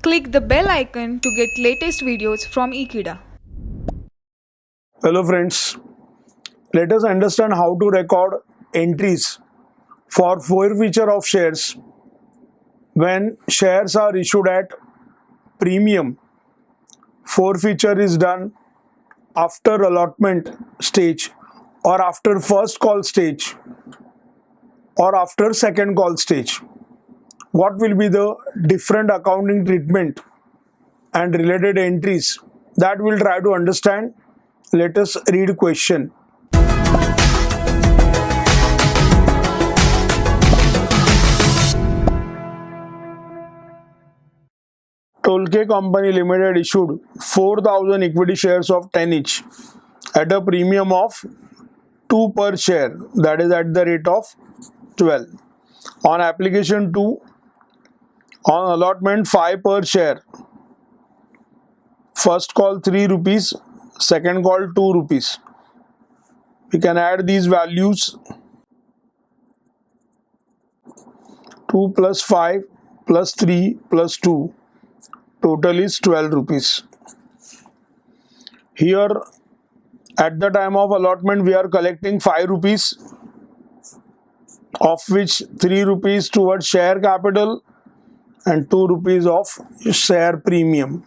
Click the bell icon to get latest videos from Ekeeda. Hello friends, let us understand how to record entries for forfeiture of shares when shares are issued at premium. Forfeiture is done after allotment stage or after first call stage or after second call stage. What will be the different accounting treatment and related entries that we'll try to understand. Let us read question. Tolke Company Limited issued 4,000 equity shares of 10 each at a premium of 2 per share, that is at the rate of 12. On application 2, on allotment 5 per share. First call 3 rupees, second call 2 rupees. We can add these values. 2 plus 5 plus 3 plus 2. Total is 12 rupees. Here at the time of allotment we are collecting 5 rupees, of which 3 rupees towards share capital and 2 rupees of share premium.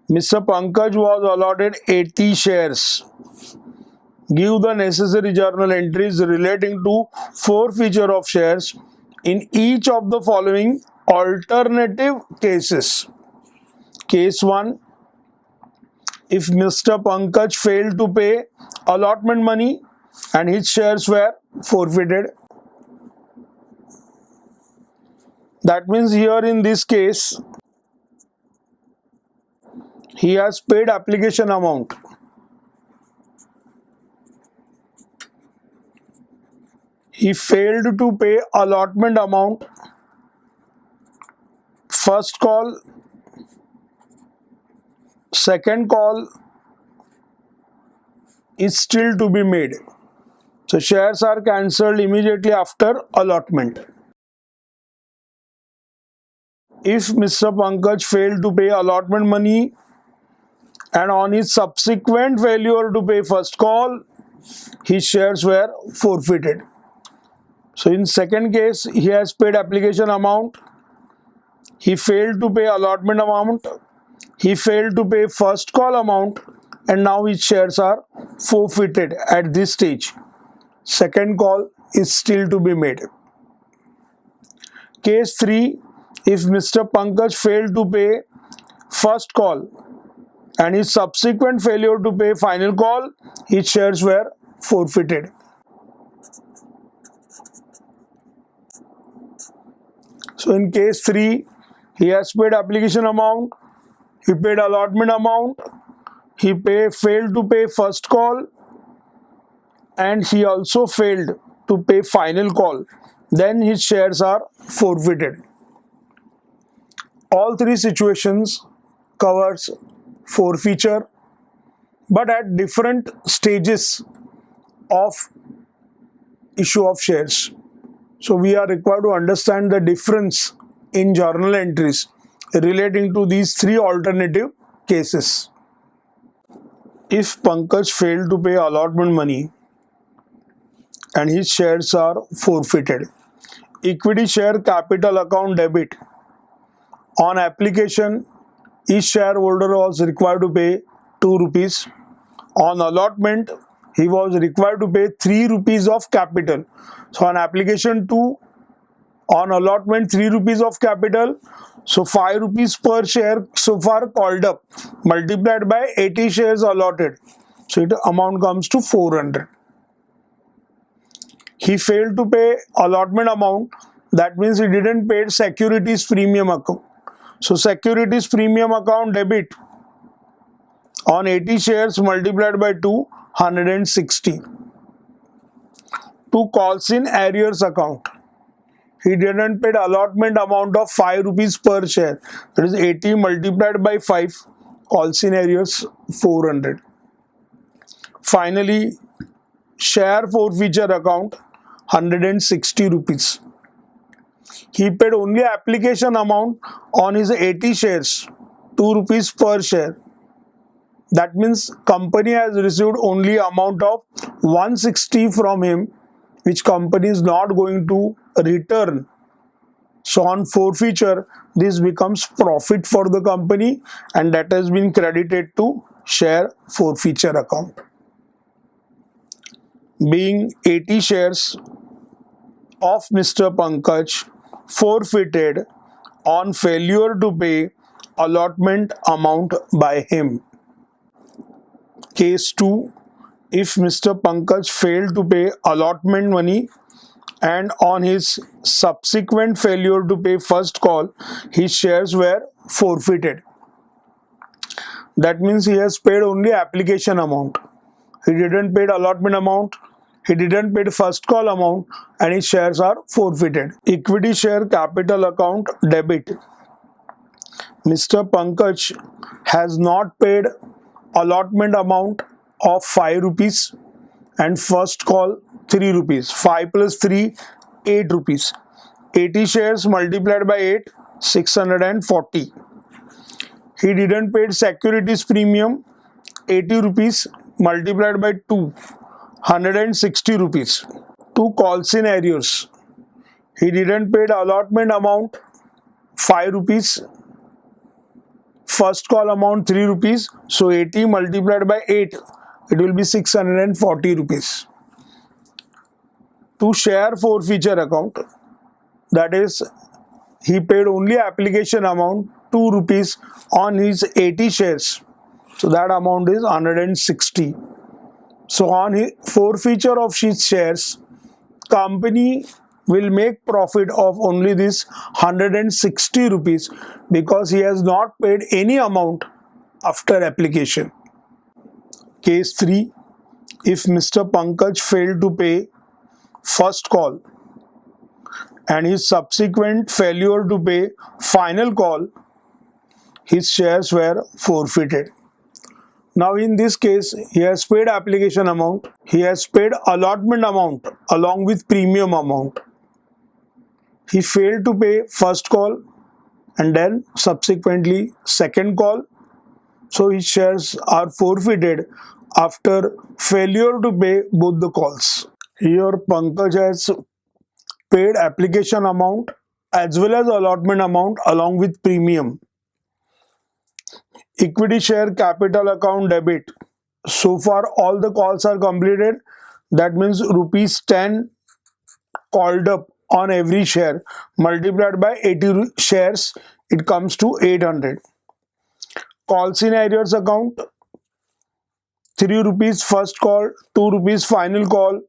Mr. Pankaj was allotted 80 shares. Give the necessary journal entries relating to forfeiture of shares in each of the following alternative cases. Case 1. If Mr. Pankaj failed to pay allotment money and his shares were forfeited. That means here in this case, he has paid application amount. He failed to pay allotment amount. First call, second call is still to be made. So shares are cancelled immediately after allotment. If Mr. Pankaj failed to pay allotment money and on his subsequent failure to pay first call, his shares were forfeited. So in second case, he has paid application amount, he failed to pay allotment amount, he failed to pay first call amount, and now his shares are forfeited at this stage. Second call is still to be made. Case 3, if Mr. Pankaj failed to pay first call and his subsequent failure to pay final call, his shares were forfeited. So in case 3, he has paid application amount, he paid allotment amount, he failed to pay first call, and he also failed to pay final call. Then his shares are forfeited. All three situations covers forfeiture, but at different stages of issue of shares. So we are required to understand the difference in journal entries relating to these three alternative cases. If Pankaj failed to pay allotment money and his shares are forfeited, equity share capital account debit. On application, each shareholder was required to pay 2 rupees. On allotment, he was required to pay 3 rupees of capital. So on application 2, on allotment 3 rupees of capital, so 5 rupees per share so far called up, multiplied by 80 shares allotted. So the amount comes to 400. He failed to pay allotment amount, that means he didn't pay securities premium account. So securities premium account debit on 80 shares multiplied by 2, 160. To calls in arrears account, he didn't pay allotment amount of 5 rupees per share, that is 80 multiplied by 5, calls in arrears 400. Finally, share forfeiture account 160 rupees. He paid only application amount on his 80 shares, 2 rupees per share. That means company has received only amount of 160 from him, which company is not going to return. So on forfeiture, this becomes profit for the company and that has been credited to share forfeiture account. Being 80 shares of Mr. Pankaj forfeited on failure to pay allotment amount by him. Case 2. If Mr. Pankaj failed to pay allotment money and on his subsequent failure to pay first call, his shares were forfeited. That means he has paid only application amount. He didn't pay allotment amount, he didn't pay first call amount, and his shares are forfeited. Equity share capital account debit. Mr. Pankaj has not paid allotment amount of 5 rupees and first call 3 rupees. 5 plus 3, 8 rupees. 80 shares multiplied by 8, 640. He didn't pay securities premium, 80 rupees multiplied by 2, 160 rupees. Two call scenarios. He didn't pay allotment amount 5 rupees, first call amount 3 rupees, so 80 multiplied by 8, it will be 640 rupees. To share forfeiture account, that is, he paid only application amount 2 rupees on his 80 shares, so that amount is 160. So on his forfeiture of his shares, company will make profit of only this 160 rupees because he has not paid any amount after application. Case 3. If Mr. Pankaj failed to pay first call and his subsequent failure to pay final call, his shares were forfeited. Now in this case, he has paid application amount, he has paid allotment amount along with premium amount. He failed to pay first call and then subsequently second call, so his shares are forfeited after failure to pay both the calls. Here Pankaj has paid application amount as well as allotment amount along with premium. Equity share capital account debit. So far all the calls are completed. That means rupees 10 called up on every share multiplied by 80 shares, it comes to 800. Call scenarios account, 3 rupees first call, 2 rupees final call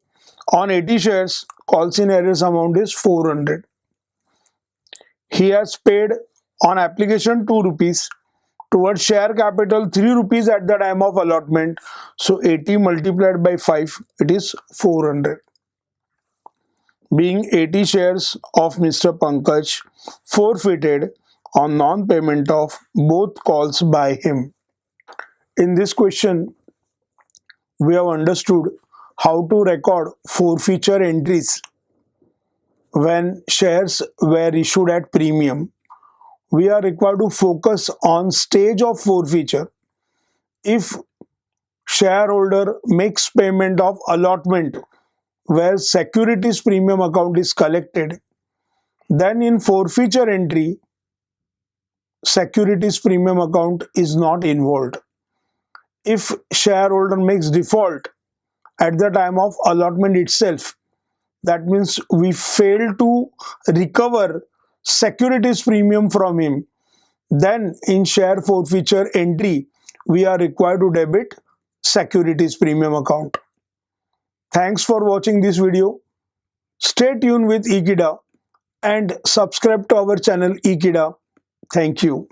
on 80 shares, call scenarios amount is 400. He has paid on application 2 rupees towards share capital 3 rupees at the time of allotment, so 80 multiplied by 5, it is 400. Being 80 shares of Mr. Pankaj forfeited on non-payment of both calls by him. In this question, we have understood how to record forfeiture entries when shares were issued at premium. We are required to focus on stage of forfeiture. If shareholder makes payment of allotment where securities premium account is collected, then in forfeiture entry, securities premium account is not involved. If shareholder makes default at the time of allotment itself, that means we fail to recover securities premium from him, then in share forfeiture entry, we are required to debit securities premium account. Thanks for watching this video. Stay tuned with Ekeeda and subscribe to our channel Ekeeda. Thank you.